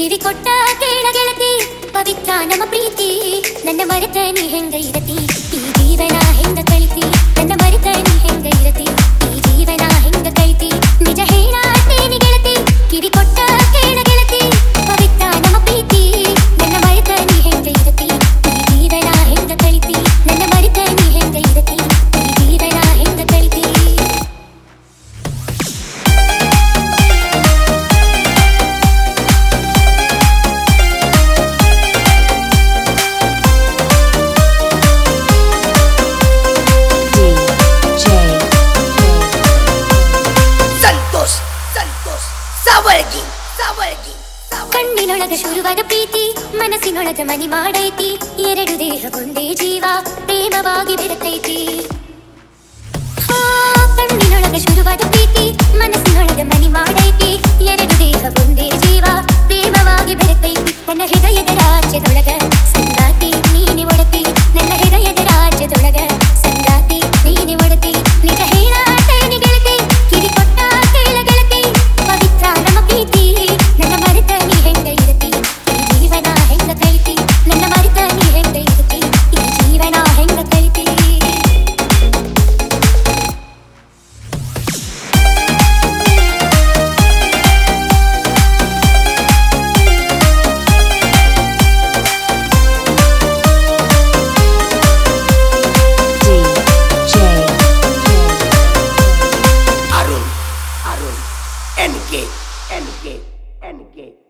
ಕಿವಿ ಕೊಟ್ಟ ಕೇಳ ಗೆಳತಿ ಪವಿತ್ರ ನಮ್ಮ ಪ್ರೀತಿ ನನ್ನ ಮರೆತ ನೀ ಹೆಂಗ ಇರತಿ ಈ ಜೀವನ ಹೆಂಗ ಕಳಿತಿ ನನ್ನ ಮರೆತ ನೀ ಹೆಂಗ ಇರತಿ ಈ ಜೀವನ ಹೆಂಗ ಕಳಿತಿ ನಿಜ ಹೇಳಾತೇನಿ ಗೆಳತಿ ಕಿವಿ ಕೊಟ್ಟ ಕೇಳ ಗೆಳತಿ ಪವಿತ್ರ ನಮ್ಮ ಪ್ರೀತಿ ನನ್ನ ಮರೆತ ನೀ ಹೆಂಗ ಇರತಿ ಈ ಜೀವನ ಹೆಂಗ ಕಳಿತಿ ನನ್ನ ಮರೆತ ನೀ ಹೆಂಗ ಇರತಿ ಈ ಜೀವನ ಹೆಂಗ ಕಳಿತಿ ಕಣ್ಣಿನೊಳಗ ಶುರುವಾದ ಪ್ರೀತಿ ಮನಸ್ಸಿನೊಳಗ ಮನಿ ಮಾಡೈತಿ ಎರಡು ದೇಹ ಒಂದೇ ಜೀವ ಪ್ರೇಮವಾಗಿ ಬೆರೆತೈತಿ ಕಣ್ಣಿನೊಳಗ ಶುರುವಾದ ಪ್ರೀತಿ ಮನಸ್ಸಿನೊಳಗ ಮನಿ ಮಾಡೈತಿ ಎರಡು ದೇಹ ಒಂದೇ ಜೀವ ಪ್ರೇಮವಾಗಿ ಬೆರೆತೈತಿ ನನ್ನ ಹೃದಯದ ರಾಜ್ಯದೊಳಗ ಸಂಗಾತಿ ನೀನೆ ಒಡತಿ ನನ್ನ ಹೃದಯದ ರಾಜ್ಯದೊಳಗ ಸಂಗಾತಿ ನೀನೆ ಒಡತಿ ನಿಜ ಹೇಳಾತೇನಿ ಗೆಳತಿ ಕಿವಿ ಕೊಟ್ಟ ಕೇಳ ಗೆಳತಿ ಪವಿತ್ರ ನಮ್ಮ ಪ್ರೀತಿ ನನ್ನ ಮರೆತ ನೀ ಹೆಂಗ ಇರತಿ ಈ ಜೀವನ ಹೆಂಗ ಕಳಿತಿ ನನ್ನ ಮರೆತ ನೀ ಹೆಂಗ ಇರತಿ ಈ ಜೀವನ ಹೆಂಗ ಕಳಿತಿ NK